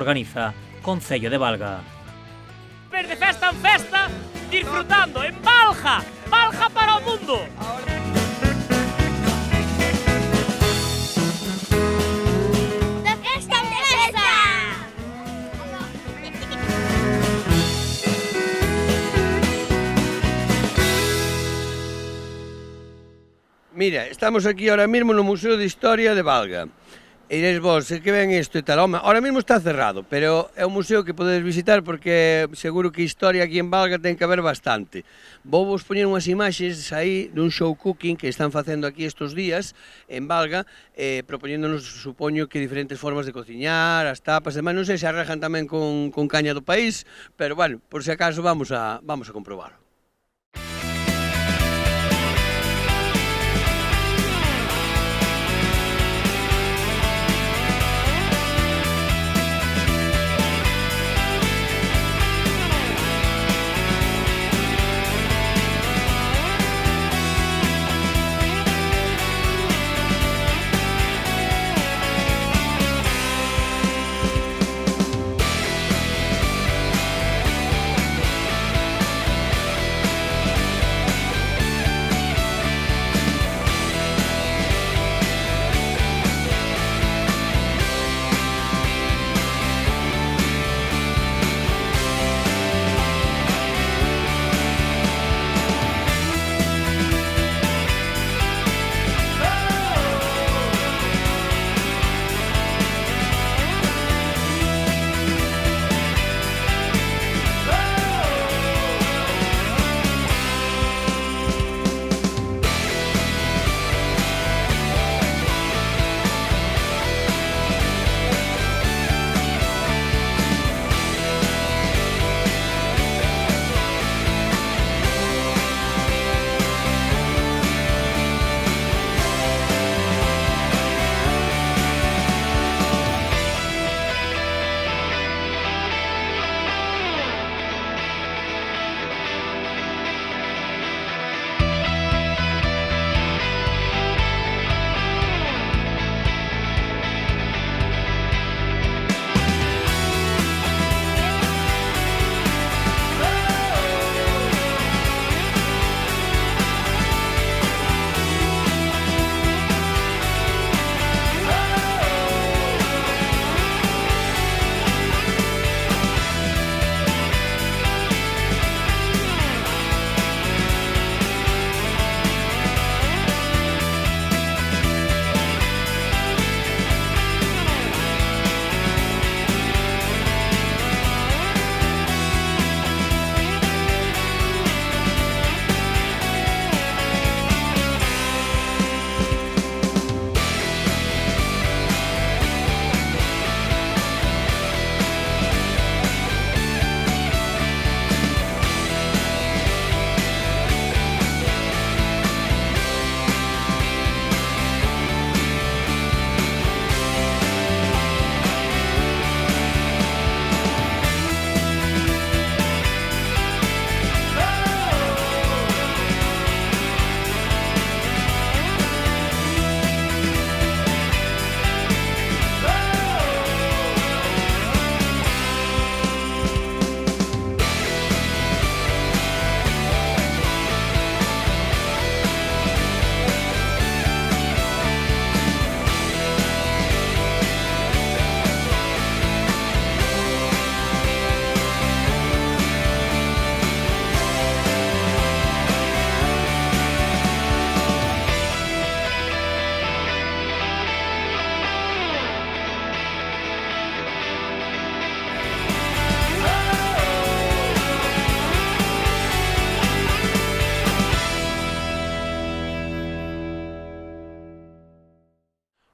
organiza Concello de Valga. De festa en festa, disfrutando en Valga, Valga para o mundo. De festa en festa. Mira, estamos aquí ahora mismo no Museo de Historia de Valga. E diréis vos, que ven isto e tal, home, ahora mesmo está cerrado, pero é un museo que podedes visitar porque seguro que historia aquí en Valga ten que haber bastante. Vou vos poñer unhas imaxes aí dun show cooking que están facendo aquí estes días en Valga, propoñéndonos, supoño, que diferentes formas de cociñar, as tapas, demais, non sei se arrejan tamén con caña do país, pero, bueno, por se acaso vamos a comprobarlo.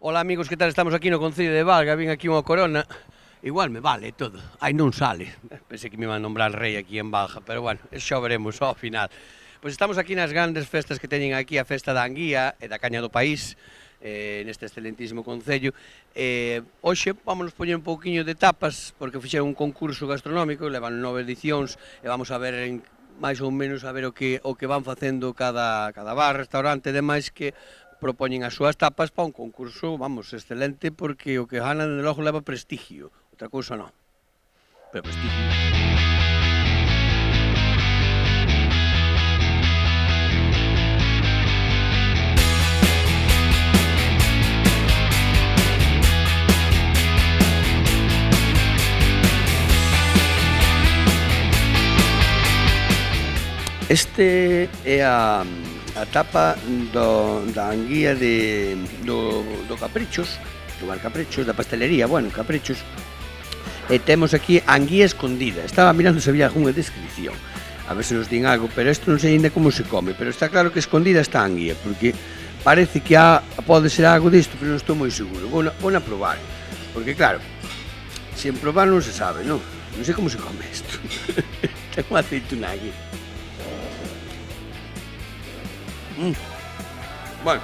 Ola amigos, que tal? Estamos aquí no Concello de Valga, vin aquí unha corona. Igual me vale todo, ai non sale. Pensei que me iban a nombrar rei aquí en Valga, pero bueno, xa veremos ao final. Pois estamos aquí nas grandes festas que teñen aquí, a festa da anguía e da caña do país, neste excelentísimo concello. Hoxe vámonos poñer un pouquiño de tapas, porque fixeron un concurso gastronómico, levan 9 edicións, e vamos a ver máis ou menos a ver o que van facendo cada bar, restaurante e demais que propoñen as súas tapas para un concurso, vamos, excelente, porque o que ganan de logo leva prestigio. outra cousa non. Pero prestigio. Este é a tapa da anguía do Caprichos, do bar Caprichos, da pastelería, bueno, Caprichos. E temos aquí anguía escondida. Estaba mirando se había algunha descripción, a ver se nos din algo, pero isto non sei ainda como se come, pero está claro que escondida está a anguía, porque parece que pode ser algo disto, pero non estou moi seguro. Vou a probar, porque claro, se en probar non se sabe, non? Non sei como se come isto. Ten unha aceituna aquí. Bueno,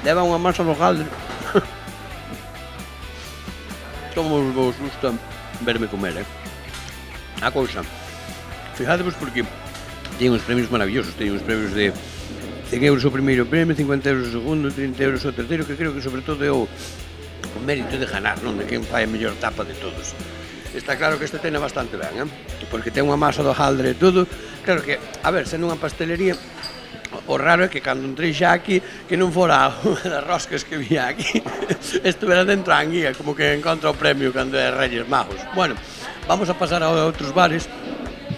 leva unha masa do hojaldre. Como vos gusta verme comer, a cousa. Fijadevos porque ten uns premios maravillosos, ten uns premios de 100 euros o primeiro premio, 50 euros o segundo, 30 euros o terceiro, que creo que sobre todo é o mérito de ganar, non? De quen fai a mellor tapa de todos. Está claro que este tena bastante ben, porque ten unha masa do hojaldre e todo. Claro que, a ver, sendo unha pastelería, o raro é que cando entrei xa aquí, que non fora unha das roscas que vía aquí, estuvera dentro a anguía, como que encontra o premio cando é Reyes Magos. Bueno, vamos a pasar a outros bares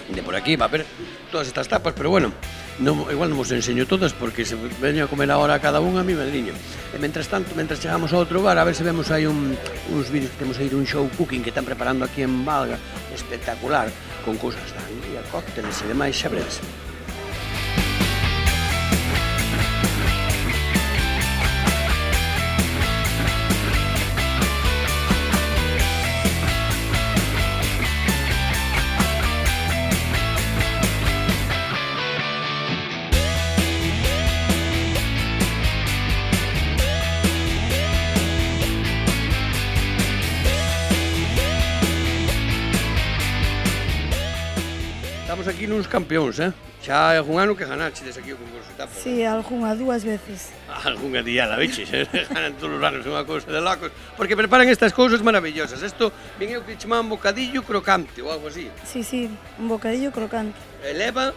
de por aquí, va a ver todas estas tapas, pero bueno, igual non vos enseño todas porque se veño a comer ahora cada unha a mi madriña. E mentras tanto, mentras chegamos a outro bar, a ver se vemos aí uns vídeos que temos aí dun show cooking que están preparando aquí en Valga, espectacular, con cousas da anguía, cócteles e demais, xa breves. Estamos aquí nuns campeóns, Xa hai algún ano que ganachedes aquí o concurso de tapas. Sí, algunha, 2 veces. Algunha día la veches, ganan todos os anos, é unha cousa de locos. Porque preparan estas cousas maravillosas. Isto, vin eu que chamaban bocadillo crocante ou algo así. Sí, un bocadillo crocante. E leva...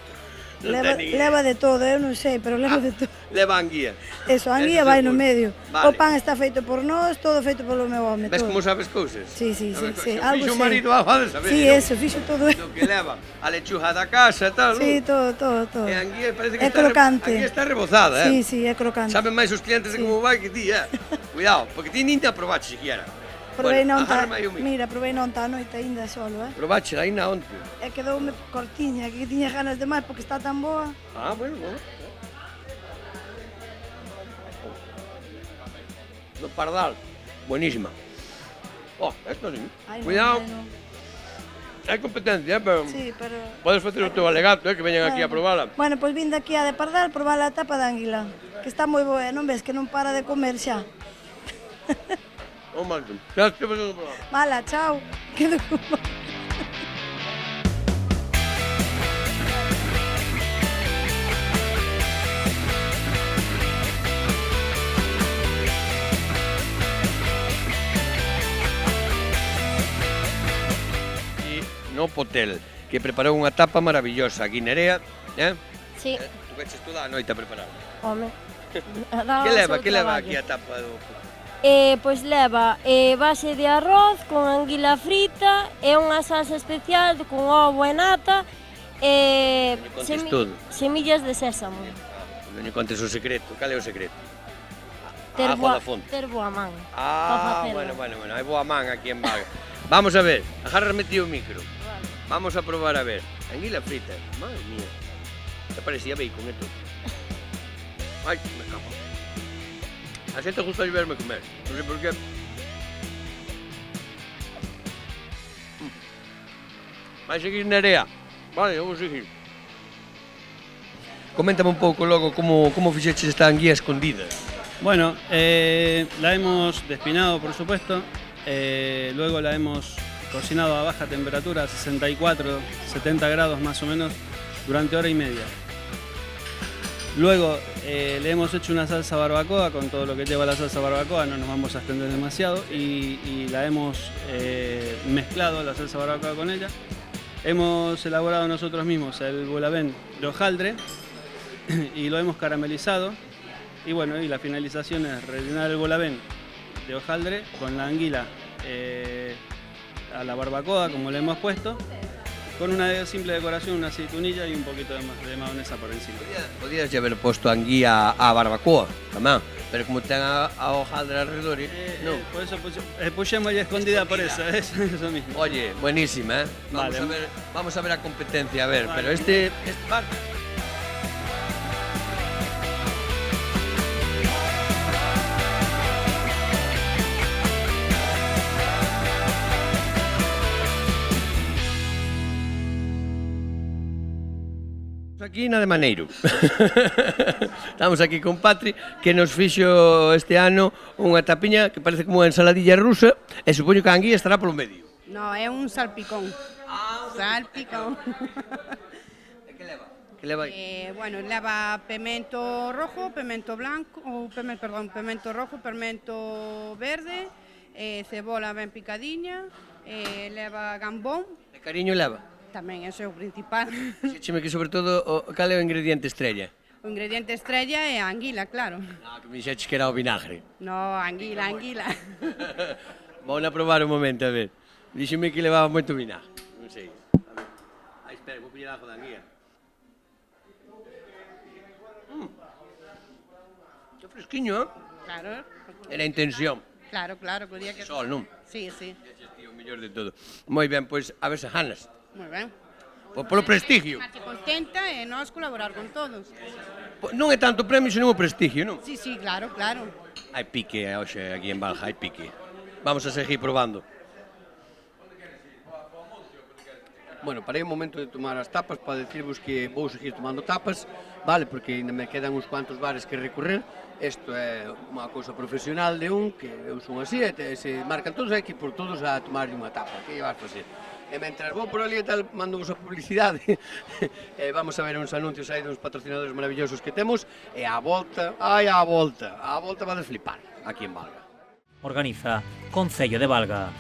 Leva de todo, eu non sei, pero leva de todo. Leva anguía. Eso, a anguía vai no medio. Vale. O pan está feito por nós, todo feito polo meu home. Ves como sabes cousas? Sí, algo Fixo o sei. marido a de saber. Sí, eso, fixo todo. Do que leva a lechuga da casa e tal, Sí, todo. E a anguía parece que É crocante. Anguía está rebozada, Sí, é crocante. Saben máis os clientes de como vai que ti, Cuidado, porque ti nin te aprobache siquiera. Provei non agárrame aí o micro. Mira, provei non tá noite aínda solo, Probache aí na onte. E quedoume cortiña, que tiña ganas de máis porque está tan boa. Bueno. Do pardal, buenísima. Esto sí. Ai, Cuidado, non. hai competencia, pero Sí, pero... podes facer o teu alegato, que veñan aquí a probala. Bueno, pois vim daqui a de Pardal probar a tapa de anguila, que está moi boa, non ves que non para de comer xa. Malcolm, xa estou facendo o programa. Mala, chao. Quedo con... No Potel, que preparou unha tapa maravillosa, aquí Nerea, Sí. Tu veches toda a noite a preparar. Home. Que leva aquí a tapa do... Pois leva base de arroz con anguila frita e unha salsa especial con ovo e nata e Me contes todo. semillas de sésamo. Non me contes o secreto, cal é o secreto? Ter Agua da fonte. ter boa man. pa facela. Bueno, hai boa man aquí en Vaga. Vamos a ver, agárrame ti o micro. Vale. Vamos a probar a ver. Anguila frita, madre mía. Te parecía bacon esto. Ai, me cago. A xente gusta de verme comer, non sei por qué. Vai seguir Nerea. Vale, eu vou seguir. Coméntame un pouco logo como fixeches esta anguía escondida. Bueno, la hemos despinado, por supuesto, luego la hemos cocinado a baja temperatura, 64, 70 grados más o menos, durante hora y media. Luego le hemos hecho una salsa barbacoa con todo lo que lleva la salsa barbacoa, no nos vamos a extender demasiado, y la hemos mezclado, la salsa barbacoa, con ella. Hemos elaborado nosotros mismos el boulabén de hojaldre y lo hemos caramelizado. Y bueno, y la finalización es rellenar el boulabén de hojaldre con la anguila a la barbacoa, como le hemos puesto, con una simple decoración, una aceitunilla y un poquito de mayonesa por encima. Podías ya haber posto anguía a barbacoa, tamén, pero como ten a hojaldre alrededor, non. Por eso puxemos ya escondida por eso, eso mismo. Oye, buenísima, Vale. Vamos a ver a competencia, a ver, Vale. pero este bar... Aquí na de Maneiro. Estamos aquí con Patri, que nos fixo este ano unha tapiña que parece como unha ensaladilla rusa, e supoño que a anguía estará polo medio. No, é un salpicón. Salpicón. E que leva? Que leva aí? Bueno, leva pemento rojo, pemento blanco, ou pemento rojo, pemento verde, cebola ben picadiña, leva gambón, De cariño leva? tamén ese é o principal. Dixeme que sobre todo cal é o ingrediente estrella? O ingrediente estrella é a anguila, claro. Ah, que me dixeches que era o vinagre. No, anguila. Vou a probar un momento, a ver. Dixeme que levaba moito vinagre. Non sei. A ver. Ai, espera, vou pillar algo da anguía. Que fresquiño, eh? Claro. Era a intención. Claro, que o día que... Sol, non? Sí, sí. Ese tío, o mellor de todo. Moi ben, pois, a ver se ganas. Moi ben. Polo prestigio. Marche contenta e nós colaborar con todos. Non é tanto premio, senón o prestigio, non? Sí, claro. Hai pique hoxe aquí en Balja, hai pique. Vamos a seguir probando. Bueno, parei un momento de tomar as tapas para decirvos que vou seguir tomando tapas, vale, porque ainda me quedan uns cuantos bares que recorrer. Isto é unha cousa profesional de un, que eu son así, e se marcan todos, hai que ir por todos a tomar unha tapa. Que vas facer? E mentras vou por ali e tal, mando vos a publicidade, e vamos a ver uns anuncios aí dos patrocinadores maravillosos que temos, e a volta vades flipar, aquí en Valga. Organiza Concello de Valga.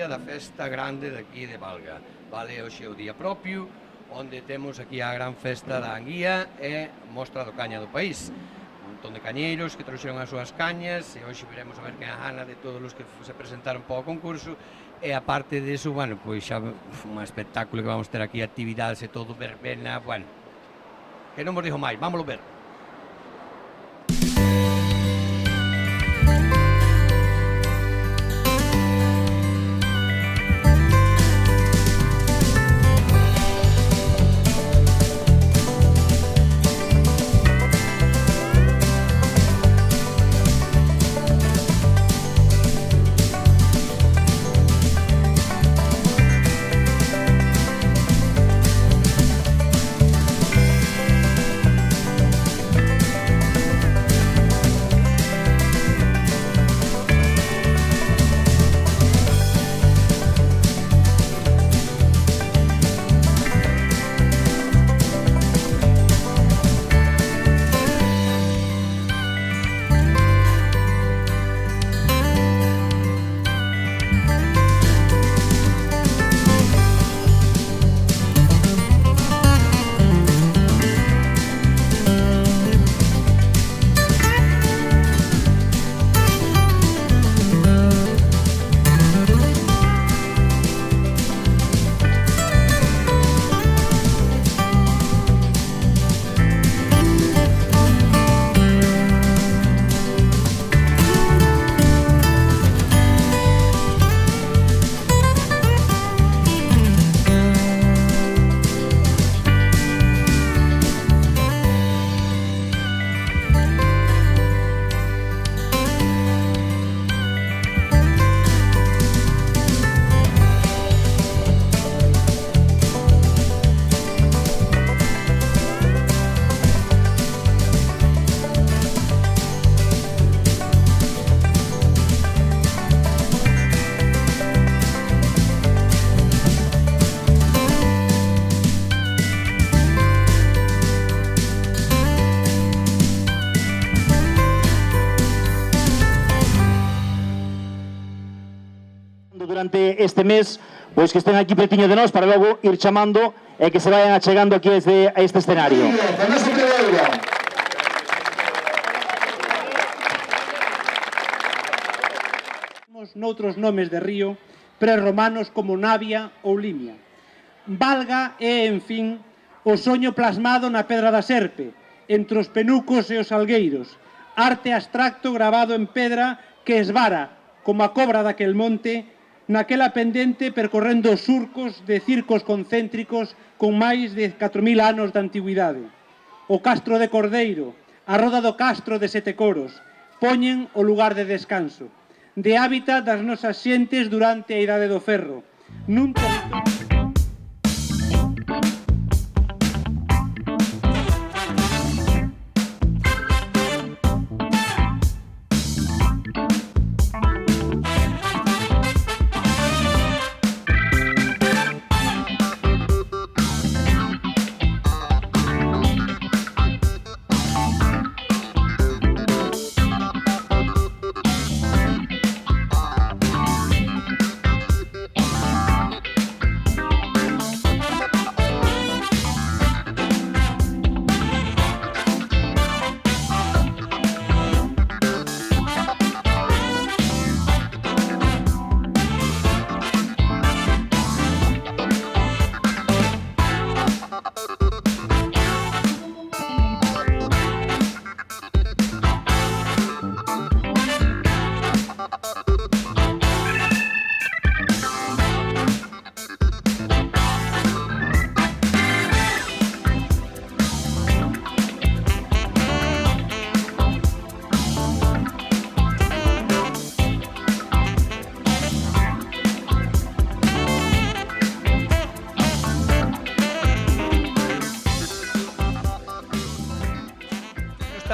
día da festa grande daqui de Valga, vale? Hoxe é o día propio, onde temos aquí a gran festa da anguía e mostra do caña do país. Un montón de cañeiros que trouxeron as súas cañas e hoxe veremos a ver quen a gana de todos os que se presentaron para o concurso. E aparte disso, bueno, pois xa un espectáculo que vamos ter aquí, actividades e todo, verbena, bueno, que non vos digo máis, vámoslo ver. durante este mes, pois que estén aquí pretiño de nós para logo ir chamando e que se vayan achegando aquí a este escenario. Noutros nomes de río prerromanos como Navia ou Limia. Valga é, en fin, o soño plasmado na Pedra da Serpe, entre os penucos e os salgueiros, arte abstracto grabado en pedra que esvara, como a cobra daquel monte, naquela pendente percorrendo os surcos de circos concéntricos con máis de 4.000 anos de antigüidade. O Castro de Cordeiro, a roda do Castro de Sete Coros, poñen o lugar de descanso, de hábitat das nosas xentes durante a Idade do Ferro, nun territorio...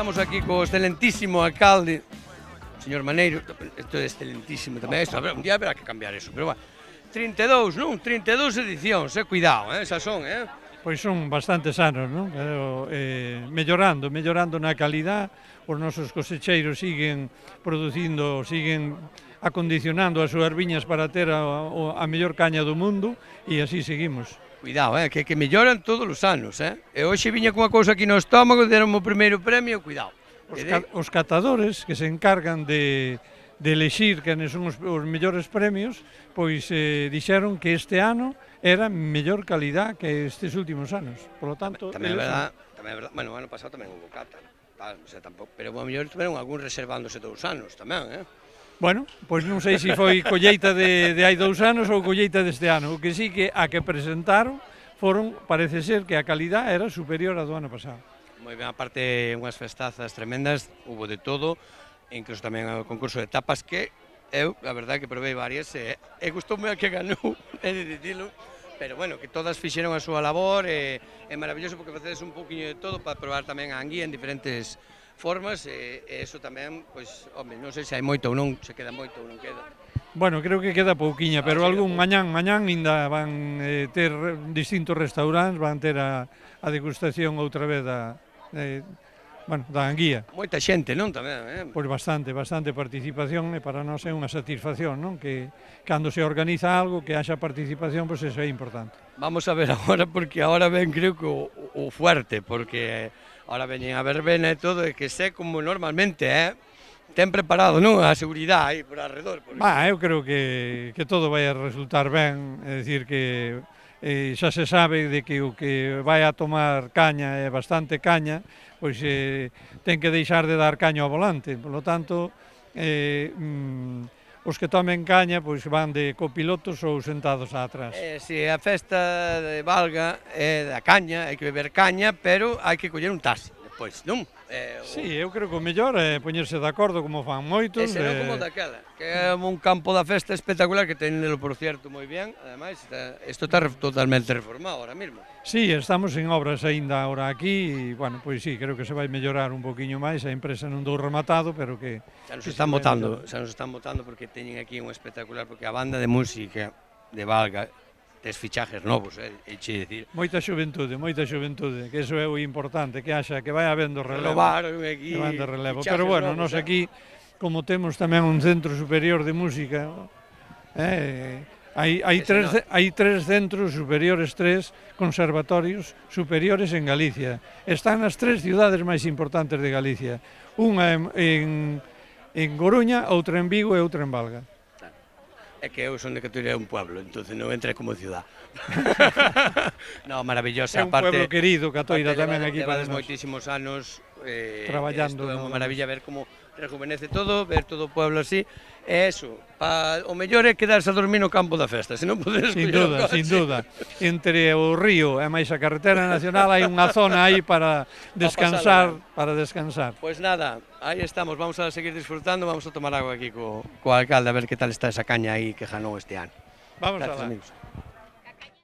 Estamos aquí co excelentísimo alcalde, señor Maneiro, isto é excelentísimo tamén, un día haberá que cambiar eso, pero bueno, 32, non? 32 edicións, cuidado, esas son, Pois son bastantes anos, non? Mellorando na calidad, os nosos cosecheiros siguen producindo, siguen acondicionando as súas viñas para ter a mellor caña do mundo e así seguimos. Cuidado, que melloran todos os anos, E hoxe viña cunha cousa aquí no estómago, deron o primeiro premio, cuidado. Os catadores que se encargan de elexir quenes son os mellores premios, pois dixeron que este ano era mellor calidad que estes últimos anos. Por lo tanto, tamén é verdad, bueno, o ano pasado tamén houve cata, pero a mellor tiveron algún reservándose 2 anos tamén, Bueno, pois non sei se foi colleita de hai 2 anos ou colleita deste ano. O que sí que a que presentaron parece ser que a calidad era superior a do ano pasado. Moi ben, aparte unhas festazas tremendas, hubo de todo, incluso tamén o concurso de tapas que eu, a verdade, que provei varias e gustoume a que ganou, é de dicilo, pero bueno, que todas fixeron a súa labor e é maravilloso porque facedes un pouquiño de todo para probar tamén a anguía en diferentes formas e eso tamén, pois, home, non sei se hai moito ou non, se queda moito ou non queda. Bueno, creo que queda pouquiña, pero algún mañán ainda van ter distintos restaurantes, van ter a degustación outra vez da anguía. Moita xente, non, tamén, Pois bastante participación e para nós é unha satisfacción, non? Que cando se organiza algo, que haxa participación, pois eso é importante. Vamos a ver agora, porque agora ven, creo que o fuerte, porque ahora veñen a verbena e todo, e que sé como normalmente, ten preparado, non? A seguridade aí por arredor. Eu creo que todo vai a resultar ben, é dicir que xa se sabe de que o que vai a tomar caña é bastante caña, pois ten que deixar de dar caño ao volante, por lo tanto, os que tomen caña pois van de copilotos ou sentados atrás. Si a festa de Valga é da caña, hai que beber caña, pero hai que coller un taxi despois, non? Sí, eu creo que o mellor é poñerse de acordo como fan moitos. E senón como daquela, que é un campo da festa espectacular que tenelo, por cierto, moi bien. Ademais, isto está totalmente reformado ahora mesmo. Sí, estamos en obras aínda ahora aquí e, bueno, pois sí, creo que se vai mellorar un poquinho máis, a empresa non dou rematado, pero que... Xa nos están votando porque teñen aquí un espectacular, porque a banda de música de Valga tes fichajes novos, eiche dicir. Moita xuventude, que iso é o importante, que haxa, que vai habendo relevo. Renovaron aquí, pero bueno, nós aquí, como temos tamén un centro superior de música, hai tres centros superiores, 3 conservatorios superiores en Galicia. Están nas 3 cidades máis importantes de Galicia. Unha en Coruña, outra en Vigo e outra en Valga. É que eu son de Categoría un pueblo, entonces non entra como ciudad. No, maravillosa. É un pueblo querido, Catoira, tamén aquí para nós. Moitísimos anos traballando. É unha maravilla ver como rejuvenece todo, ver todo o pueblo así. É eso, o mellor é quedarse a dormir no campo da festa, se non podes coller o coche. Sin duda. Entre o río e máis a carretera nacional hai unha zona aí para descansar, Pois nada, aí estamos, vamos a seguir disfrutando, vamos a tomar agua aquí co alcalde a ver que tal está esa caña aí que janou este ano. Vamos a ver.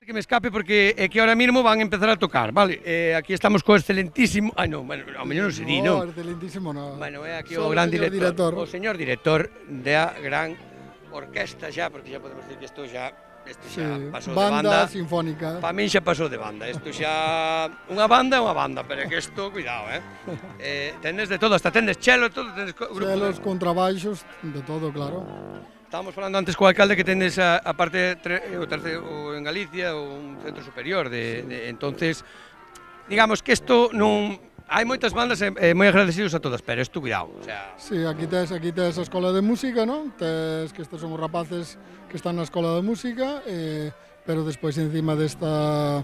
Que me escape porque é que ahora mismo van a empezar a tocar, vale? Aquí estamos co excelentísimo... Ai, non, bueno, ao mellor non se di, non? No, excelentísimo non. Bueno, é aquí o gran director, o señor director da gran orquesta xa, porque xa podemos decir que isto xa pasou de banda. Banda sinfónica. Pa min xa pasou de banda, isto xa... Unha banda é unha banda, pero é que isto, cuidado, tendes de todo, hasta tendes chelo, todo, tendes... Chelos, contrabaixos, de todo, claro. Estábamos falando antes co alcalde que tendes a parte en Galicia un centro superior entonces digamos que isto non hai moitas bandas moi agradecidos a todas, pero isto cuidado, o sea... Sí, aquí tes a escola de música, non? Tes que estes son os rapaces que están na escola de música, pero despois encima desta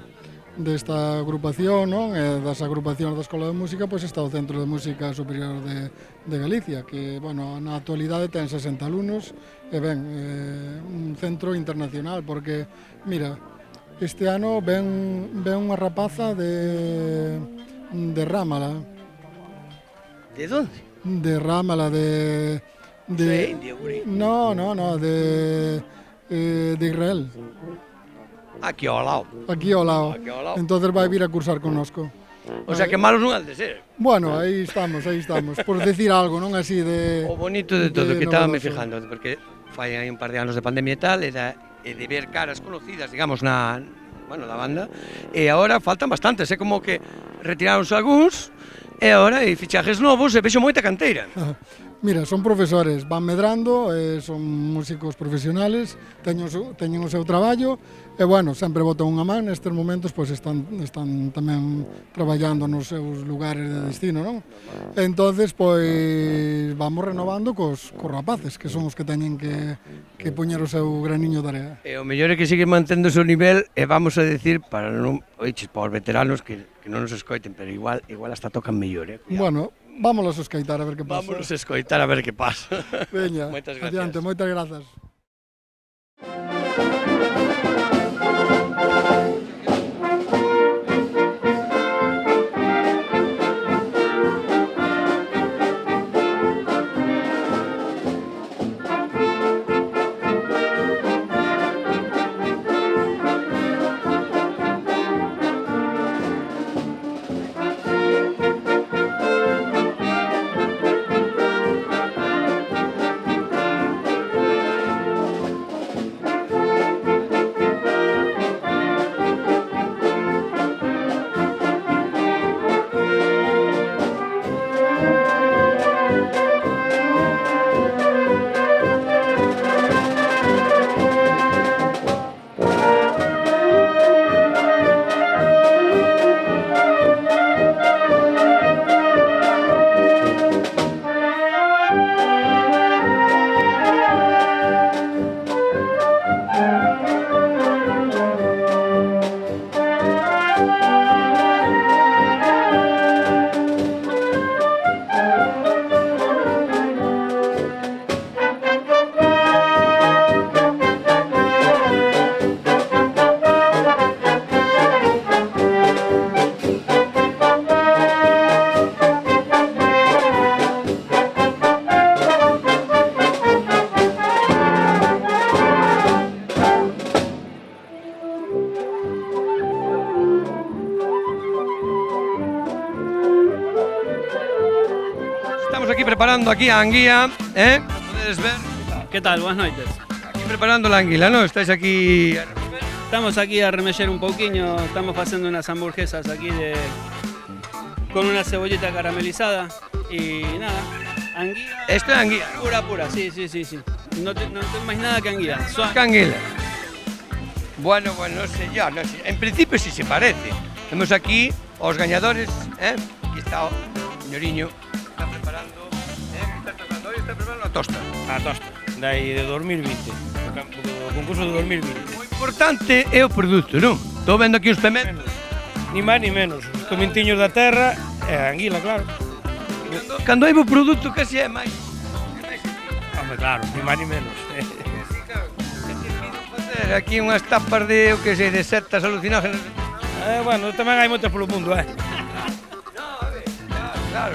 agrupación, non? Das agrupacións da Escola de Música, pois está o Centro de Música Superior de Galicia, que, bueno, na actualidade ten 60 alumnos, e ben, un centro internacional, porque, mira, este ano ven unha rapaza de Rámala. De onde? De Rámala, de India, guri? No, de Israel. Aquí ao lado. Aquí ao lado. Entonces vai vir a cursar connosco. O sea que malos non han de ser. Bueno, aí estamos. Por decir algo, non así de... O bonito de todo, que estaba me fijando, porque fai aí un par de anos de pandemia e tal, e de ver caras conocidas, digamos, da banda, e agora faltan bastantes, é como que retiráronse algúns, e agora hai fichajes novos e vexo moita canteira. Mira, son profesores, van medrando, son músicos profesionales, teñen o seu traballo e, bueno, sempre botan unha man, nestes momentos pois están tamén traballando nos seus lugares de destino, non? Entonces, pois, vamos renovando cos rapaces, que son os que teñen que poñer o seu graniño de area. E o mellor é que sigue mantendo o seu nivel e vamos a decir, para non, oiches, para os veteranos que non nos escoiten, pero igual hasta tocan mellor, cuidado. Bueno, vámonos a escoitar a ver que pasa. Vámonos a escoitar a ver que pasa. Veña, moitas gracias. adiante, moitas grazas. Preparando aquí a anguía, podedes ver. ¿Qué tal? Buenas noites. Aquí preparando la anguila, ¿no? Estáis aquí... Estamos aquí a remexer un pouquiño, estamos facendo unas hamburguesas aquí con una cebollita caramelizada y nada, anguía... Esto es anguía, ¿no? Pura, sí. No tengo más nada que anguía. Que anguila. Bueno, no sé yo, no sé. En principio sí se parece. Vemos aquí os gañadores, Aquí está o señoriño, está preparando... Está preparando a tosta. A tosta, de 2020, o concurso de 2020. O importante é o produto, non? Estou vendo aquí uns pementos. Ni máis ni menos, os pementiños da terra e a anguila, claro. Cando hai bo produto, casi é máis. Home, claro, ni máis ni menos. Facer aquí unhas tapas de, o que sei, de setas alucinógenas. Bueno, tamén hai moitas polo mundo,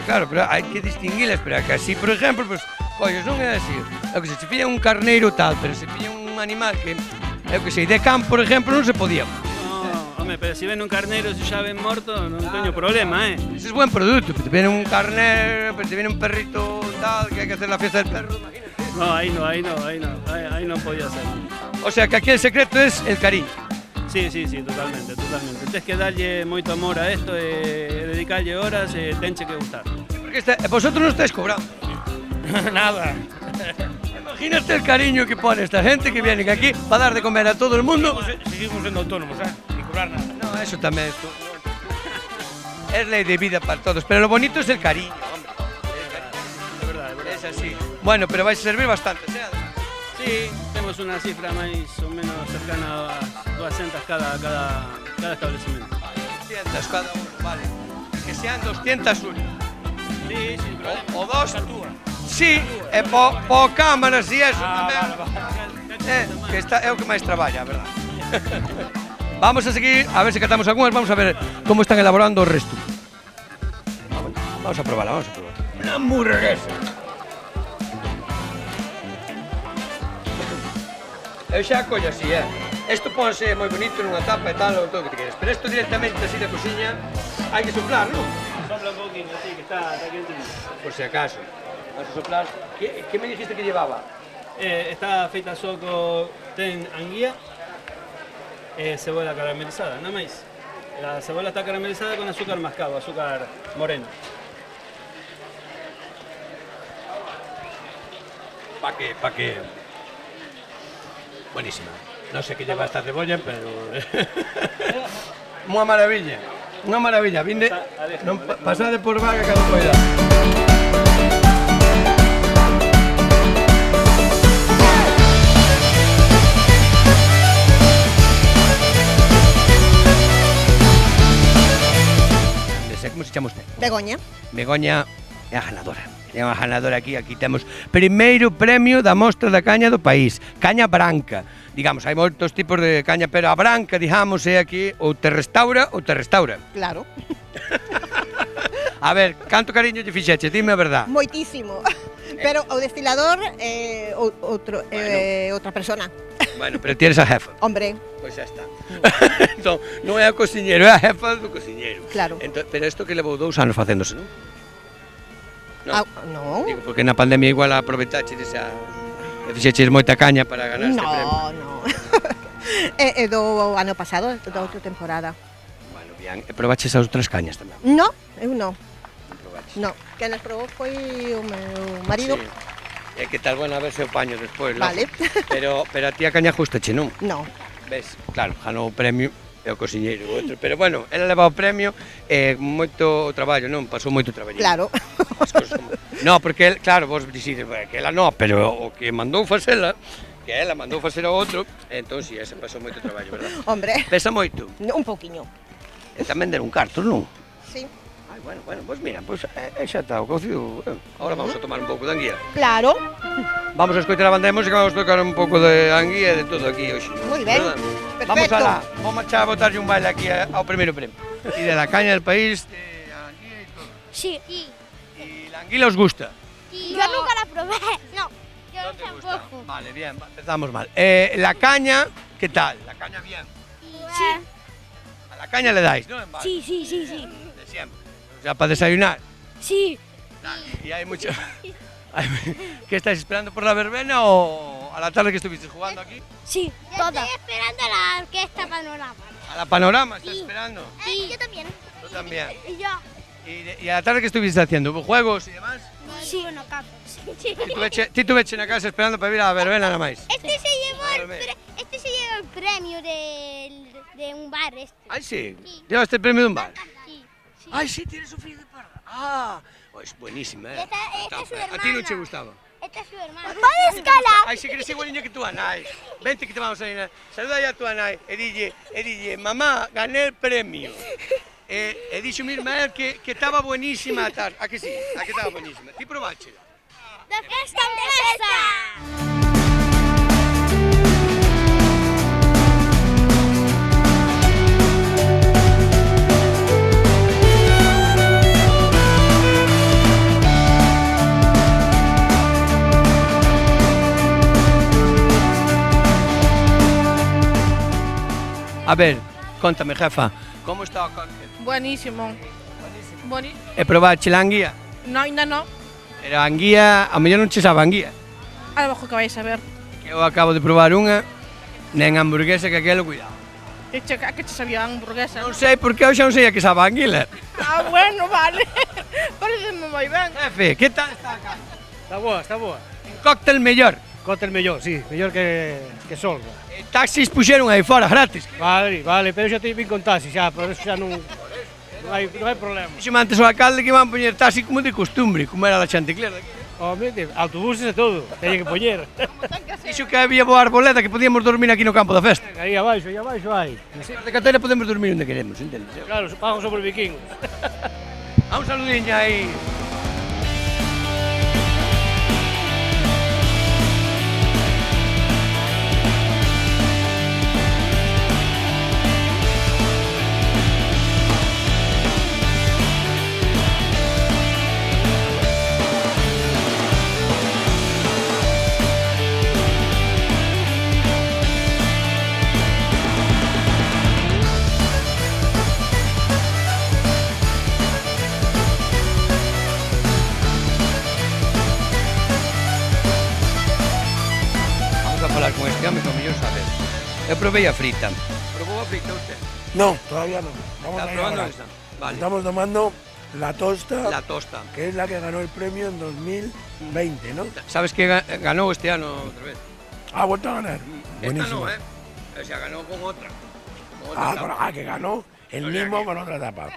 Claro, pero hai que distinguilas, pero que así, por exemplo, pues, collos, non é así. É que se pilla un carneiro tal, pero se pilla un animal que, é que sei, de campo, por exemplo, non se podía. No, home, pero se ven un carneiro e se xa ven morto, non teño problema, Ese é buen produto, pero te viene un carnero, pero te viene un perrito tal, que hai que hacer la fiesta del perro, imagínate. No, ahí no podía ser. O sea, que aquí el secreto es el cariño. Sí, totalmente. Tens que darlle moito amor a esto e dedicarlle horas e tenche que gustar. Porque vosotros non estáis cobrando. Nada. Imagínate el cariño que pone esta gente que viene aquí para dar de comer a todo el mundo. Seguimos siendo autónomos, sin cobrar nada. No, eso también es ley de vida para todos, pero lo bonito es el cariño, hombre. De verdad. Es así. Bueno, pero vais a servir bastante, ¿sí? Sí, temos unha cifra máis ou menos cercana a 200 cada establecimiento. 200 cada uno, vale. Que sean 200 uno. Sí, pero... O dos. Sí, e po cámaras e eso tamén. Que é o que máis traballa, a verdade. Vamos a seguir, a ver se catamos algunhas, vamos a ver como están elaborando o resto. Vamos a probarla, Una hamburguesa. Eu xa collo así, Isto ponse moi bonito nunha tapa e tal, ou todo o que te queres. Pero isto directamente así da cociña hai que soplar, non? Sopla un poquinho, así, que está quentinho. Por si acaso. Vas a soplar. Que me dijiste que llevaba? Está feita só ten anguía e cebola caramelizada, nada máis. La cebola está caramelizada con azúcar mascabo, azúcar moreno. Pa' que... Buenísima. No sé qué lleva esta cebolla, pero... Unha maravilla. Unha maravilla. Vinde... Non pasade por Valga cando poida. Como se chama usted? Begoña. Begoña é a ganadora. É unha ganadora aquí temos primeiro premio da mostra da caña do país, caña branca. Digamos, hai moitos tipos de caña, pero a branca, digamos, é aquí ou te restaura. Claro. A ver, canto cariño lle fixeche, dime a verdad. Moitísimo. Pero o destilador é outra persona. Bueno, pero ti eres a jefa. Hombre. Pois xa está. Entón, non é a cociñeiro, é a jefa do cociñeiro. Claro. Entón, pero isto que levou 2 anos facéndose, non? Non. Digo, porque na pandemia igual aproveitache e fixeches moita caña para ganar este premio. No. É do ano pasado, da outra temporada. Bueno, bien. E probaches as outras cañas tamén? No, eu non. No, que nas probou foi o meu marido. Sí. E que tal, bueno, a ver se o paño despois. Vale. Pero a ti a caña gustache, non? Non. Ves, claro, ganou o premio e o cociñeiro o outro, pero bueno, ela leva o premio e moito traballo, non? Pasou moito traballo. Claro. No, porque, claro, vos dicides que ela non, pero o que mandou facela, que ela mandou facer ao outro, entón si, ese pasou moito traballo, verdad? Hombre. Pesa moito? Un pouquiño. E tamén deron cartos, non? Sí. Ai, bueno, pois mira, xa está o cocido. Agora vamos a tomar un pouco de anguía. Claro. Vamos a escoitar a banda de música, vamos a tocar un pouco de anguía e de todo aquí hoxe. Moi ben, perfecto. perfecto. Vamos alá, vamos marchar a botarlle un baile aquí ao primeiro premio. E de la caña del país, de anguía e todo. Sí. ¿Y la anguila os gusta? Yo nunca la probé. No, yo ¿No te gusta? tampoco. Vale, bien, empezamos mal. La caña, ¿qué tal? La caña bien. Sí. A la caña le dais, ¿no? Sí. De siempre. O sea, para desayunar. Sí. Y hay mucho... ¿Qué estáis esperando por la verbena o a la tarde que estuviste jugando aquí? Sí, toda. Estoy esperando a la orquesta Panorama. ¿A la Panorama estás esperando? Sí, yo también. Tú también. Y yo. ¿Y a la tarde qué estuviste haciendo? ¿Hubo juegos y demás? Sí, bueno, caso. Ti tuveche na casa esperando para vir a verbena nada máis. Este se llevó el premio de un bar. Ai, sí? Llevaste el premio de un bar? Sí. Ai, sí, tienes un fillo de parra. Ah, pues buenísima, Esta es su hermana. A ti non che gustaba? Esta es su hermana. ¡Puedes escalar! Ai, se queres igualiña que túa nai. Vente que te vamos a ir. Saluda aí a túa nai e dille, mamá, gané el premio. E dixo mi irmán que estaba buenísima a tarde. A que sí? A que estaba buenísima. Ti probache? ¡De festa en festa! A ver, contame, jefa, como está o cóctel? Buenísimo. Buenísimo. E probache la anguía? No, ainda no. Pero a anguía, a mellor non che sabe a anguía. A lo mejor que vais a ver. Que eu acabo de probar unha, nen hamburguesa que aquelo, cuidado. A que che sabía a hamburguesa? Non sei porque hoxe non sei a que sabe a anguila. Ah, bueno, vale. Pareceme moi ben. Jefe, que tal está a casa? Está boa, está boa. Cóctel mellor. Cóctel mellor, sí, mellor que Solga. Taxis puxeron aí fora, gratis. Vale, pero xa te vin con taxi xa, por eso xa non hai problema. Dixeme antes o alcalde que iban poñer taxi como de costumbre, como era la Chanticleer daqui. Home, autobuses e todo, teñen que poñer. Dixo que había boa arboleda que podíamos dormir aquí no campo da festa. Aí abaixo hai. De Catena podemos dormir onde queremos, entendes? Claro, pago sobre o biquín. A un saludiño aí. Con este home, como mellor sabes. Eu probei a frita. Probou a frita usted? No, todavía no. ¿Está probando esta? Vale. Estamos tomando La Tosta. La Tosta. Que es la que ganó el premio en 2020, ¿no? ¿Sabes que ganó este año otra vez? Ha vuelto a ganar. Esta Buenísimo. no, O sea, ganó con otra. Que ganó el mismo con otra etapa.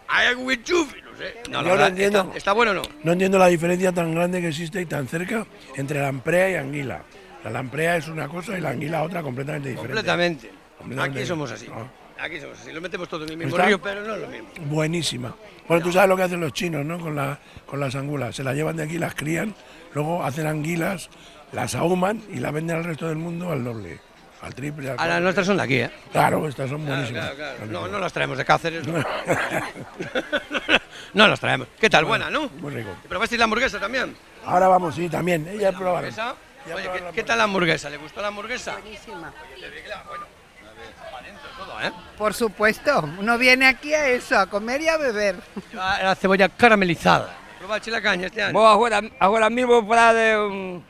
Hay algún enchufe, no sé. No, Yo no entiendo. ¿Está bueno o no? No entiendo la diferencia tan grande que existe y tan cerca entre lamprea y anguila. La lamprea es una cosa y la anguila otra completamente diferente. Completamente. Completamente. Aquí somos así. No. Aquí somos así. Lo metemos todo en el mismo Está río, pero no es lo mismo. Buenísima. Bueno, tú sabes lo que hacen los chinos, ¿no? Con las angulas. Se las llevan de aquí, las crían, luego hacen anguilas, las ahuman y las venden al resto del mundo al doble, al triple. Al Las nuestras son de aquí, ¿eh? Claro, estas son buenísimas. Claro. No las traemos de Cáceres. No las traemos. ¿Qué tal? Buena, ¿no? Muy rico. ¿Probasteis la hamburguesa también? Ahora vamos, sí, también. Ella probaron. Oye, ¿qué tal la hamburguesa? ¿Le gustó la hamburguesa? Buenísima. Bueno, para adentro todo, ¿eh? Por supuesto, uno viene aquí a eso, a comer y a beber. La cebolla caramelizada. ¿Probaste la caña este año? Agora mesmo para de...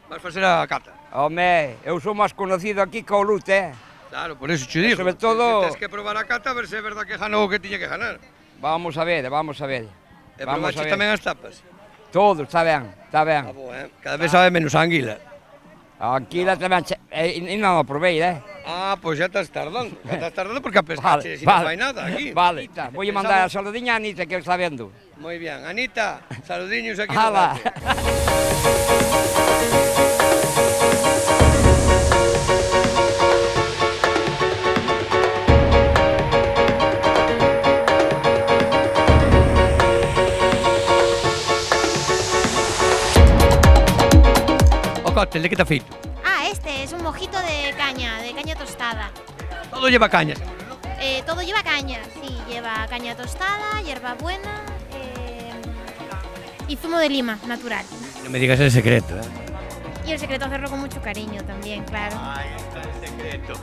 Vas facer a cata. Home, eu sou máis conocido aquí que o Lute, Claro, por eso te digo. Sobre todo... Tienes que probar a cata a ver se é verdad que ganó o que tiña que ganar. Vamos a ver. E Vamos probaste a ver. tamén as tapas? Todo, está ben. Cada vez sabe menos a anguila. A anguila tamén, e non a provei, Pois xa estás tardando. Porque a pescache si non fai nada aquí. Vale, voulle mandar a saludiña a Anita que está vendo. Moi bien. Anita, saludiños aquí. Hala. Cóctel, ¿de qué está feito? Este es un mojito de caña tostada. Todo lleva caña. Todo lleva caña, sí, lleva caña tostada, hierbabuena y zumo de lima natural. No me digas el secreto, ¿eh? Y el secreto hacerlo con mucho cariño también, claro. Ahí está el secreto.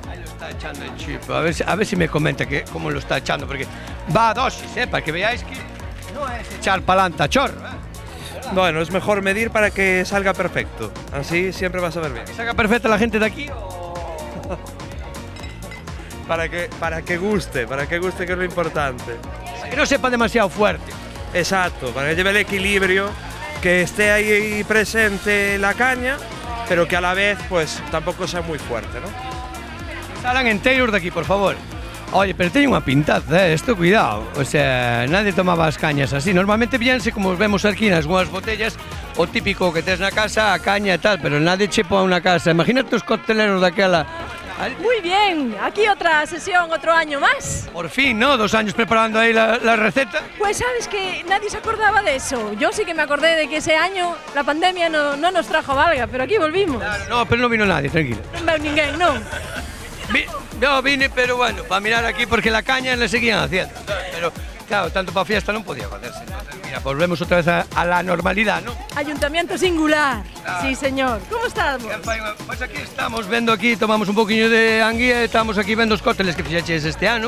Ahí lo está echando el chip. A ver si me comenta cómo lo está echando, porque va a dosis, para que veáis que no es echar pa'lante a chorro, Bueno, es mejor medir para que salga perfecto. Así siempre vas a ver bien. ¿Que salga perfecta la gente de aquí para que guste, que es lo importante. Para que no sepa demasiado fuerte. Exacto, para que lleve el equilibrio, que esté ahí presente la caña, pero que a la vez pues tampoco sea muy fuerte, ¿no? Salgan enteros de aquí, por favor. Oye, pero teño unha pintaza, esto cuidado. O sea, nadie tomaba as cañas así. Normalmente viense, como vemos aquí nas unhas botellas, o típico que tes na casa, a caña e tal, pero nadie che pon unha casa. Imagínate os cocteleros daquela. Muy bien, aquí otra sesión, otro año más. Por fin, ¿no? 2 años preparando ahí la receta. Pues sabes que nadie se acordaba de eso. Yo sí que me acordé de que ese año la pandemia no nos trajo valga, pero aquí volvimos. Claro, no, pero no vino nadie, tranquilo. Non veu ninguén, non. No, vine, pero bueno, para mirar aquí, porque la caña le seguían haciendo. Pero, claro, tanto para fiesta no podía joderse. Entonces, mira, volvemos otra vez a la normalidad, ¿no? Ayuntamiento singular. Claro. Sí, señor. ¿Cómo estamos? Pues aquí estamos, vendo aquí, tomamos un poquinho de anguía e estamos aquí vendo os cócteles que fixeches este ano.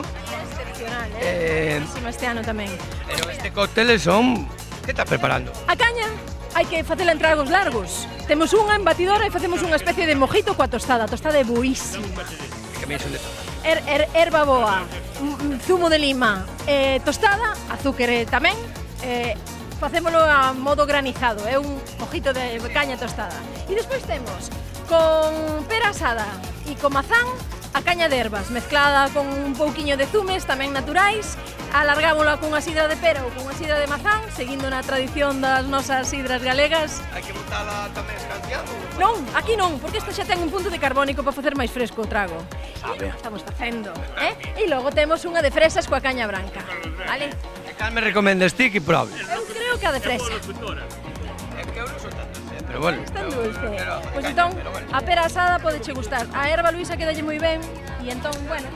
Excepcional, buenísimo este ano tamén. Pero este cócteles son... Que estás preparando? A caña hai que facela en tragos largos. Temos unha en batidora e facemos unha especie de mojito coa tostada. A tostada é buísima. Que me son de todo. Erva boa, zumo de lima, tostada, azúcar tamén. Facémolo a modo granizado, é un mojito de caña tostada. E despois temos con pera asada e con mazán a caña de ervas, mezclada con un pouquiño de zumes tamén naturais. Alargámola cunha sidra de pera ou cunha sidra de mazán, seguindo na tradición das nosas sidras galegas. Hai que botala tamén escanciado? Non, aquí non, porque esta xa ten un punto de carbónico para facer máis fresco o trago. Sabe. Estamos facendo, E logo temos unha de fresas coa caña branca, vale? E cal me recomendas ti que probe? Eu creo que a de fresa. Que eu non son tanto, pero bueno. Es tan dulce. Pois entón, a pera asada podeche gustar. A erva luisa quedalle moi ben, e entón, bueno,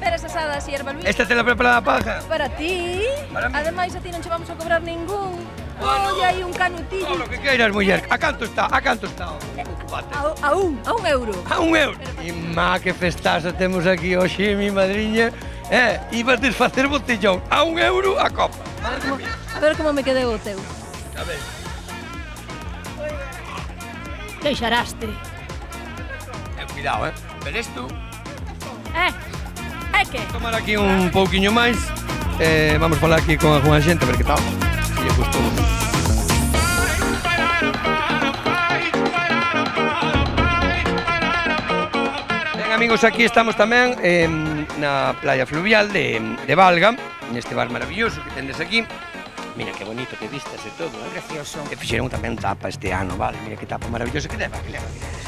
peras asadas e erva luisa. Esta te la preparada paja? Para ti. Ademais, a ti non che vamos a cobrar ningún. Oye, hai un canutillo. Todo lo que queiras, muller. A canto está? A un euro. A un euro. E má, que festaza temos aquí hoxe, mi madriña. Ibas desfacer botellón. A 1 euro a copa. A ver como me quedou o teu. A ver. Queixaraste. Cuidado, Pero isto... É que? Tomar aquí un pouquiño máis. vamos falar aquí con algunha xente, a ver que tal, se lle gustou. Ben, amigos, aquí estamos tamén na playa fluvial de Valga, neste bar maravilloso que tendes aquí. Mira que bonito, que vistas e todo, Precioso. E fixeron tamén tapa este ano, vale, mira que tapa maravillosa. Que leva?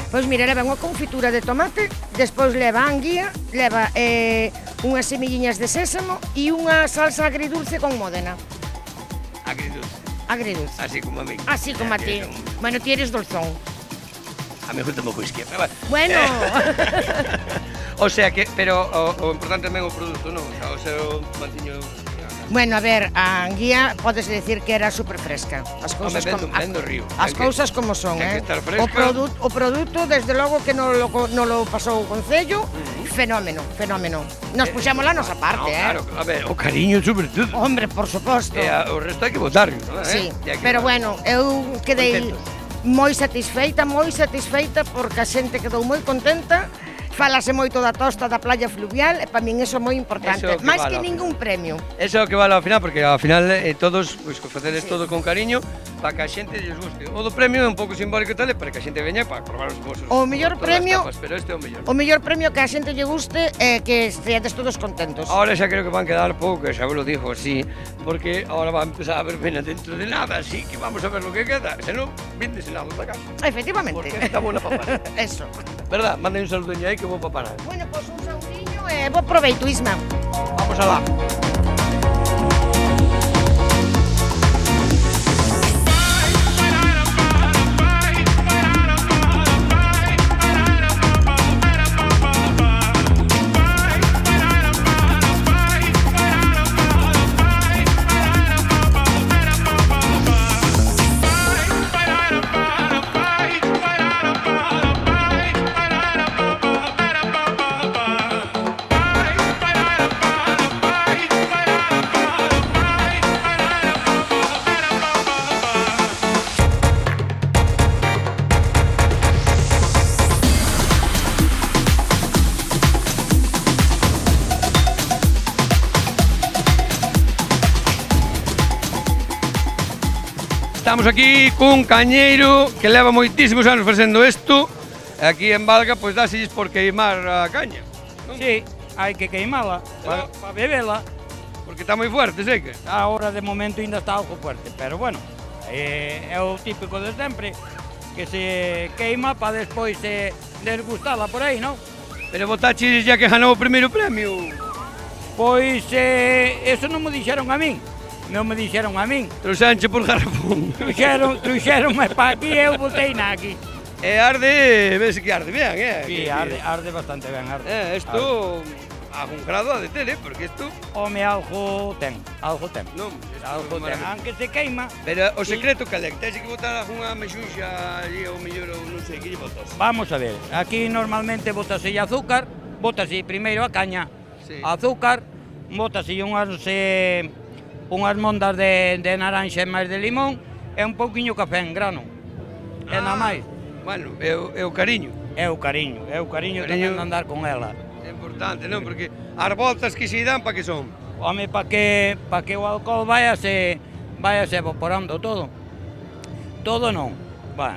Pois mira, leva unha confitura de tomate, despois leva anguía, leva unhas semilliñas de sésamo e unha salsa agridulce con módena. Agridulce. Agridulce. Así como a mí. Así como a ti. Bueno, ti eres dulzón. A mí gusta mo whisky, pero bueno. O sea que, pero o importante tamén o produto, non? O seu mantiño... Bueno, a ver, a anguía podes decir que era super fresca. As cousas vendo río. As cousas como son, O produto, desde logo que non lo pasou o Concello, fenómeno. Nos puxamos lá nosa parte, Claro, a ver, o cariño sobre todo. Hombre, por suposto. E o resto hai que botarlo, non? Sí, pero bueno, eu quedei moi satisfeita porque a xente quedou moi contenta. Falase moito da tosta da playa fluvial e para min iso é moi importante, máis que ningún premio. Eso é o que vale ao final, porque ao final todos, pois, facedes todo con cariño para que a xente lles guste. O do premio é un pouco simbólico tal, para que a xente veña para probar os vosos. O mellor premio, pero este é o mellor. O mellor premio que a xente lle guste é que esteades todos contentos. Ahora xa creo que van quedar pouco, xa vos lo dijo así, porque ahora va a empezar a verbena dentro de nada, así que vamos a ver lo que queda, se non, vindes nada para casa. Efectivamente. Porque está buena papana. Eso. Verdad, mandei un saludoño aí que vou paparar. Bueno, pois un saudiño e bo proveito, Isma. Vamos alá. Estamos aquí cun cañeiro que leva moitísimos anos facendo isto. Aquí en Valga, pois dáselles por queimar a caña. Sí, hai que queimala para bebela. Porque está moi fuerte, sei que? Ahora de momento ainda está algo fuerte, pero bueno, é o típico de sempre, que se queima para despois desgustala por aí, non? Pero botaches ya que ganou o primeiro premio. Pois eso non me dixeron a min. Non me dixeron a min. Trouxanche por garrafón. Truxeronme para aquí e eu botei na aquí. E arde, ves que arde ben, Sí, arde bastante ben, arde. Isto, algún grado ha de ter, porque isto... Home, algo ten. Non, algo ten, aunque se queima. Pero o secreto que é, tens que botar algunha mexunxa ali, ou mellor, ou non sei, que lle botas? Vamos a ver, aquí normalmente botase azúcar, botase primeiro a caña, azúcar, botase unhas mondas de naranxa e máis de limón e un pouquiño café en grano. E nada máis. Bueno, é o cariño. É o cariño tamén de andar con ela. É importante, non? Porque as voltas que se dan, para que son? Home, para que o alcohol vayase evaporando todo. Todo non.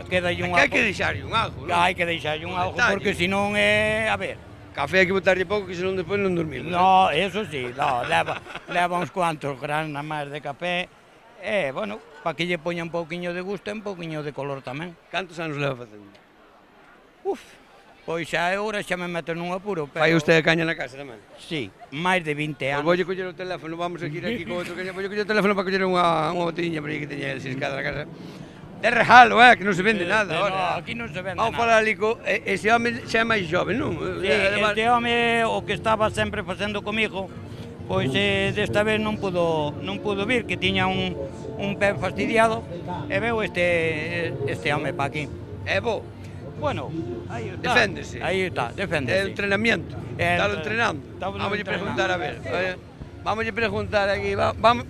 Queda un algo. Hai que deixarlle un algo, non? Hai que deixarlle un algo, porque senón é... A ver... Café hai que botarlle pouco, que senón despois non dormir. No, eso sí, leva uns cuantos granos máis de café. Bueno, para que lle poña un pouquiño de gusto e un pouquiño de color tamén. Cantos anos leva facendo? Pois xa agora xa me meto nun apuro. Fai usted caña na casa tamén? Sí, máis de 20 anos. Voulle coller o teléfono, vamos a ir aquí con outro caña. Voulle coller o teléfono para coller unha botelliña por aí que teña el ciscada na casa. É regalo, que non se vende nada. No, aquí non se vende nada. Vamos falar ali co... Ese home xa é máis jove, non? Sí, este home, o que estaba sempre facendo comigo, pois desta vez non pudo vir, que tiña un pé fastidiado, e veu este home pa aquí. É bo? Bueno, aí está. Deféndese. Aí está, deféndese. É o entrenamiento. Está entrenando. Vamos a preguntar a ver. Vamos a preguntar aquí.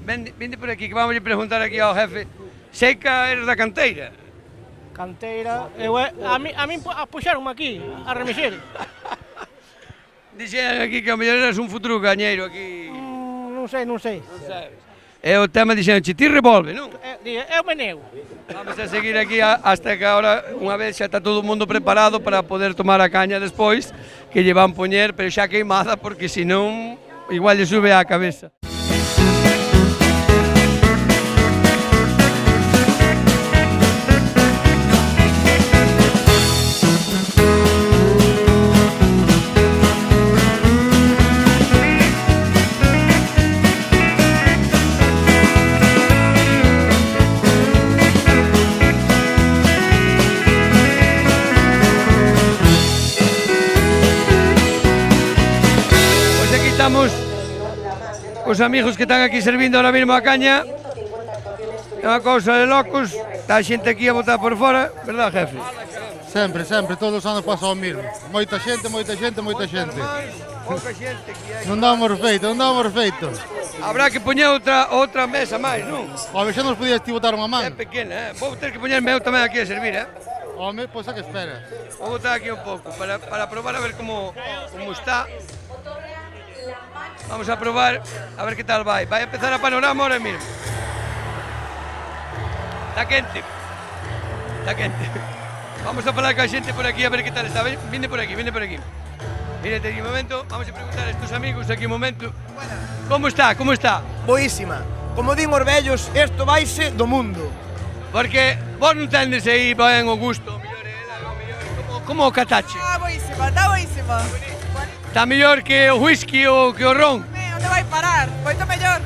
Vende por aquí, que vamos a preguntar aquí ao jefe. Sei que eres da canteira. Canteira, a min puxaronme aquí, a remexer. Dixen aquí que a mellor eres un futuro cañeiro aquí. Non non sei. E o tema dixenche, ti revolve, non? É o meneo. Vamos a seguir aquí hasta que ahora, unha vez xa está todo o mundo preparado para poder tomar a caña despois, que lle van poñer, pero xa queimada, porque senón igual lle sube á cabeza. Estamos os amigos que están aquí servindo ahora mismo a caña. É unha cousa de locos. Está a xente aquí a botar por fora, verdad, jefe? Sempre, todos os anos pasa o mesmo. Moita xente. Pouca xente que hai. Non damos feito. Habrá que poñer outra mesa máis, non? A ver, xa nos podías ti botar unha man. É pequena, Vou ter que poñerme eu tamén aquí a servir, Home, pois a que esperas? Vou botar aquí un pouco, para probar a ver como está. Vamos a probar, a ver que tal vai. Vai a empezar a panorama ahora mismo. Está quente. Vamos a falar con a xente por aquí a ver que tal está. Vine por aquí. Mire, aquí un momento, vamos a preguntar a estos amigos aquí un momento. Como está? Boísima. Como din os vellos, isto vaise do mundo. Porque vos non tendes aí ben o gusto. Como o catache? Está boísima. Está mellor que o whisky ou que o ron? Onde vai parar? Moito mellor.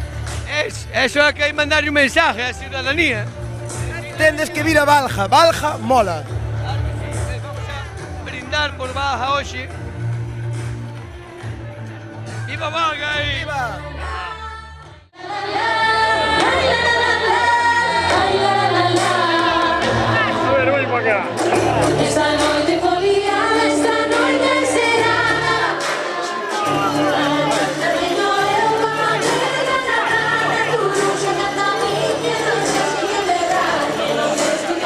Eso é que hai mandar un mensaje á ciudadanía. Tendes que vir a Valga mola. Vamos a brindar por Valga hoxe. Viva Valga aí! Viva! A ver, voy para acá. Esta noite podía, esta noite será.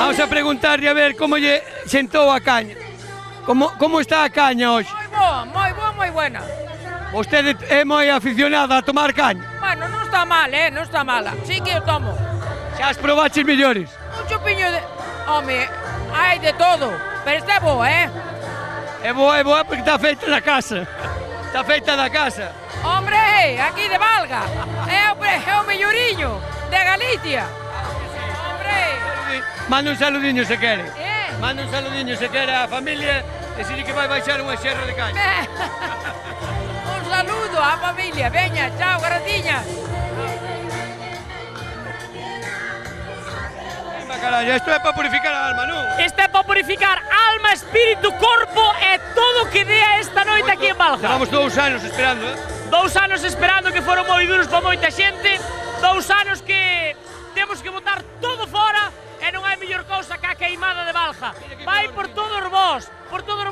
Vamos a preguntarle a ver como lle sentou a caña. Como está a caña hoxe? Moi boa, moi buena. Vostede é moi aficionada a tomar caña? Bueno, non está mal, non está mala. Sí que eu tomo. Xa as probaches mellores? Un chupiño de... Home, hai de todo, pero está boa, É boa porque está feita na casa. Está feita da casa. Hombre, aquí de Valga. É o melloriño de Galicia. Manda un saludiño se quere. Manda un saludiño se quere á familia e se di que vai baixar unha xerra de caña. Un saludo á familia. Veña, chao, garratiña. Carallo, isto é para purificar a alma, non? Isto é para purificar alma, espírito, corpo e todo o que dea esta noite aquí en Valga. Levamos 2 anos esperando, 2 anos esperando, que foron moi duros para moita xente. 2 anos que temos que botar todo fora e non hai mellor cousa que a queimada de Valga. Vai por todos vós, por todos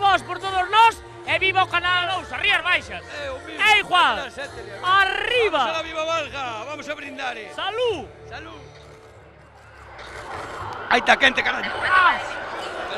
nós, e viva o canal 2, arrias baixas. Juan, arriba. Vamos a la viva Valga, vamos a brindar. Salud. Aí está quente, carallo.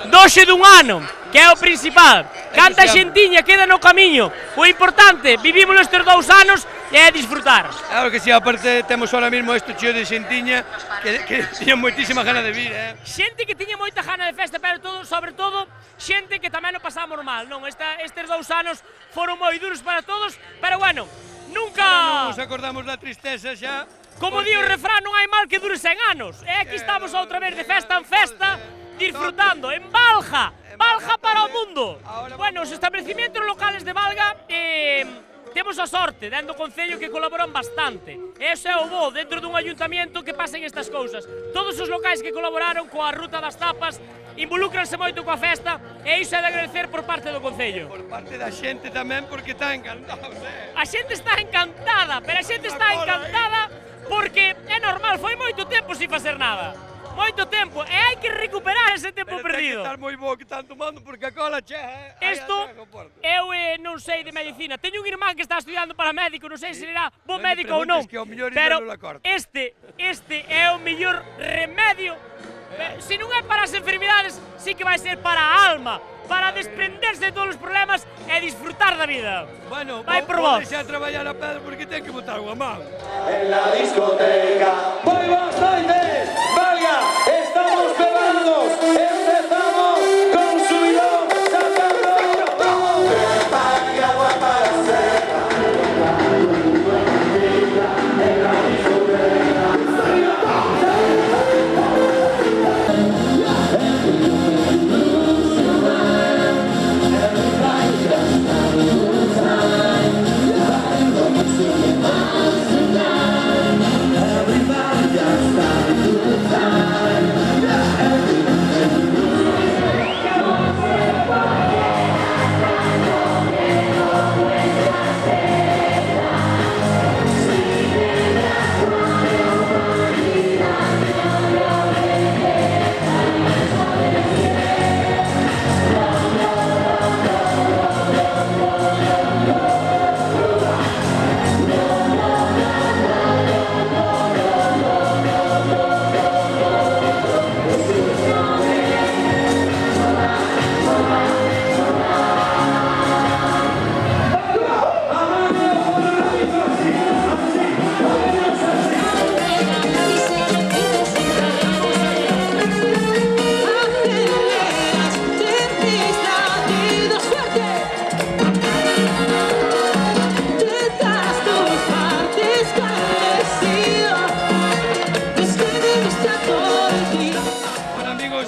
Doxe dun ano, que é o principal. Canta xentiña queda no camiño. O importante, vivimos estes 2 anos e é disfrutar. Claro que si, aparte temos ahora mismo isto cheo de xentiña que tiña moitísima gana de vir, Xente que tiña moita gana de festa, pero sobre todo xente que tamén o pasamos mal, non? Estes 2 anos foron moi duros para todos, pero bueno, nunca... Nos acordamos da tristeza xa. Como di o refrán, non hai mal que dure 100 anos. E aquí estamos outra vez de festa en festa, disfrutando en Valga. Valga para o mundo. Bueno, os establecimientos locales de Valga temos a sorte, dentro do Concello, que colaboran bastante. Ese é o bo, dentro dun ayuntamiento, que pasen estas cousas. Todos os locais que colaboraron coa Ruta das Tapas involúcranse moito coa festa e iso é de agradecer por parte do Concello. Por parte da xente tamén, porque está encantada. A xente está encantada, pero a xente está encantada porque é normal, foi moito tempo sin facer nada. Moito tempo, e hai que recuperar ese tempo perdido. Pero ten que estar moi bo que están tomando, porque a cola chea, Isto, eu non sei de medicina. Teño un irmán que está estudiando para médico, non sei se será bo médico ou non. Pero este é o mellor remedio. Se non é para as enfermidades, sí que vai ser para a alma, para desprenderse de todos os problemas e e disfrutar da vida. Bueno, vai por vos. Deixa traballar a Pedro porque ten que botar unha man. En la discoteca. Muy buenas noches, Valga, estamos pegados, empezamos con subidón, sacando todo. Valga, agua para seca. En la discoteca.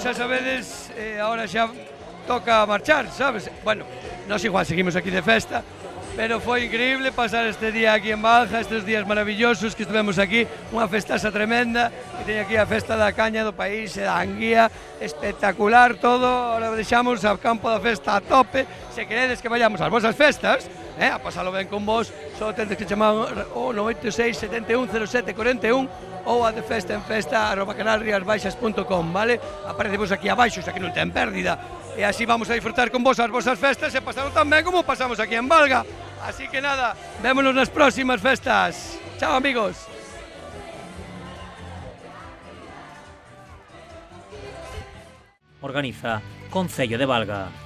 Xa sabedes, ahora xa toca marchar, sabes? Bueno, nós igual seguimos aquí de festa, pero foi increíble pasar este día aquí en Balja, estes días maravillosos que estivemos aquí, unha festaza tremenda, que teña aquí a festa da caña do país e da anguía, espectacular todo, ahora deixamos ao campo da festa a tope, se queredes que vayamos ás vosas festas, a pasalo ben con vos, só tendes que chamar o 96 71 07 41 ou a de festa en festa@canariasbaixas.com, vale? Aparecemos aquí abaixo, xa que non ten pérdida. E así vamos a disfrutar con vos as vosas festas e pasalo tan ben como pasamos aquí en Valga. Así que nada, vémonos nas próximas festas. Chao, amigos. Organiza Concello de Valga.